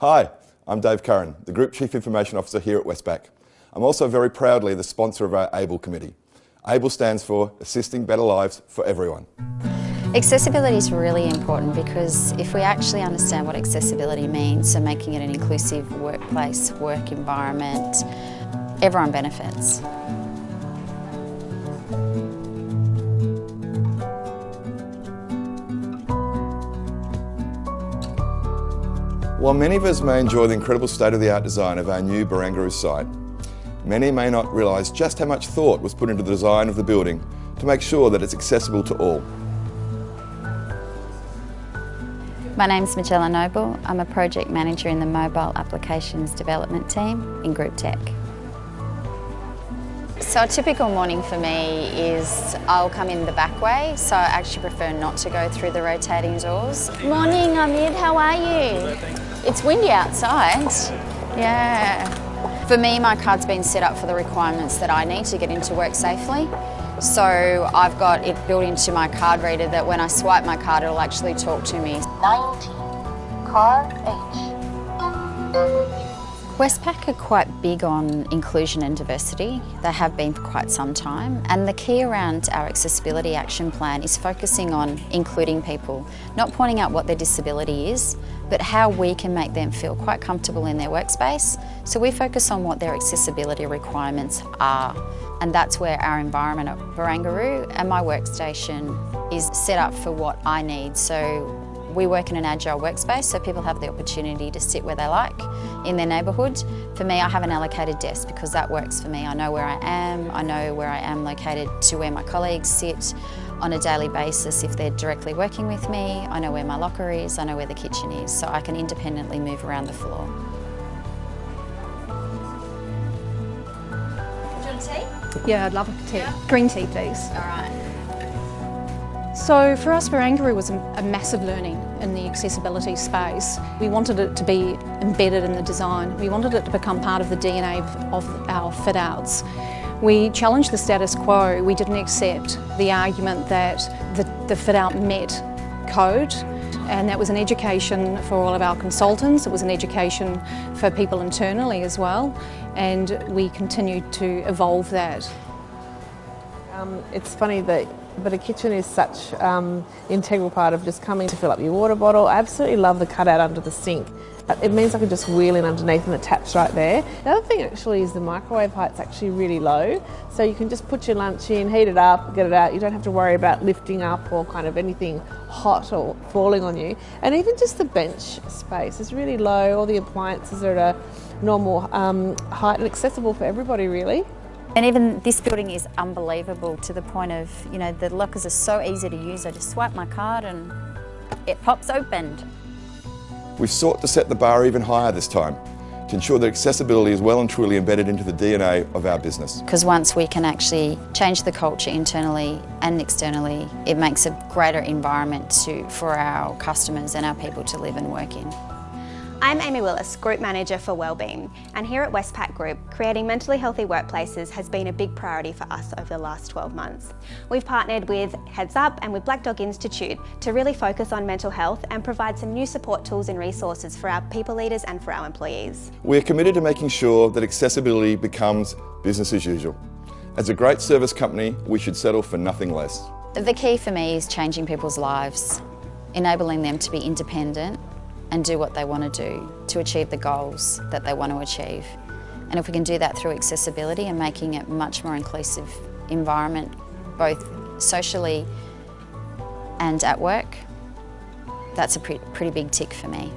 Hi, I'm Dave Curran, the Group Chief Information Officer here at Westpac. I'm also very proudly the sponsor of our ABLE committee. ABLE stands for Assisting Better Lives for Everyone. Accessibility is really important because if we actually understand what accessibility means, so making it an inclusive workplace, work environment, everyone benefits. While many of us may enjoy the incredible state-of-the-art design of our new Barangaroo site, many may not realise just how much thought was put into the design of the building to make sure that it's accessible to all. My name's Magella Noble. I'm a project manager in the Mobile Applications Development team in Group Tech. So a typical morning for me is I'll come in the back way, so I actually prefer not to go through the rotating doors. Morning, Amit, how are you? It's windy outside. Yeah. For me, my card's been set up for the requirements that I need to get into work safely. So I've got it built into my card reader that when I swipe my card, it'll actually talk to me. 90, car H. Westpac are quite big on inclusion and diversity. They have been for quite some time. And the key around our accessibility action plan is focusing on including people, not pointing out what their disability is, but how we can make them feel quite comfortable in their workspace. So we focus on what their accessibility requirements are. And that's where our environment at Barangaroo and my workstation is set up for what I need. So we work in an agile workspace, so people have the opportunity to sit where they like in their neighbourhood. For me, I have an allocated desk because that works for me. I know where I am located to where my colleagues sit on a daily basis if they're directly working with me. I know where my locker is, I know where the kitchen is, so I can independently move around the floor. Do you want tea? Yeah, I'd love a tea. Yeah. Green tea, please. All right. So for us, Barangaroo was a massive learning in the accessibility space. We wanted it to be embedded in the design. We wanted it to become part of the DNA of our fit-outs. We challenged the status quo. We didn't accept the argument that the fit-out met code, and that was an education for all of our consultants. It was an education for people internally as well, and we continued to evolve that. It's funny that a kitchen is such integral part of just coming to fill up your water bottle. I absolutely love the cutout under the sink. It means I can just wheel in underneath and the tap's right there. The other thing actually is the microwave height's actually really low, so you can just put your lunch in, heat it up, get it out. You don't have to worry about lifting up or kind of anything hot or falling on you. And even just the bench space is really low. All the appliances are at a normal height and accessible for everybody really. And even this building is unbelievable to the point of, you know, the lockers are so easy to use. I just swipe my card and it pops open. We've sought to set the bar even higher this time to ensure that accessibility is well and truly embedded into the DNA of our business. Because once we can actually change the culture internally and externally, it makes a greater environment for our customers and our people to live and work in. I'm Amy Willis, Group Manager for Wellbeing, and here at Westpac Group, creating mentally healthy workplaces has been a big priority for us over the last 12 months. We've partnered with Heads Up and with Black Dog Institute to really focus on mental health and provide some new support tools and resources for our people leaders and for our employees. We're committed to making sure that accessibility becomes business as usual. As a great service company, we should settle for nothing less. The key for me is changing people's lives, enabling them to be independent and do what they want to do to achieve the goals that they want to achieve. And if we can do that through accessibility and making it a much more inclusive environment, both socially and at work, that's a pretty big tick for me.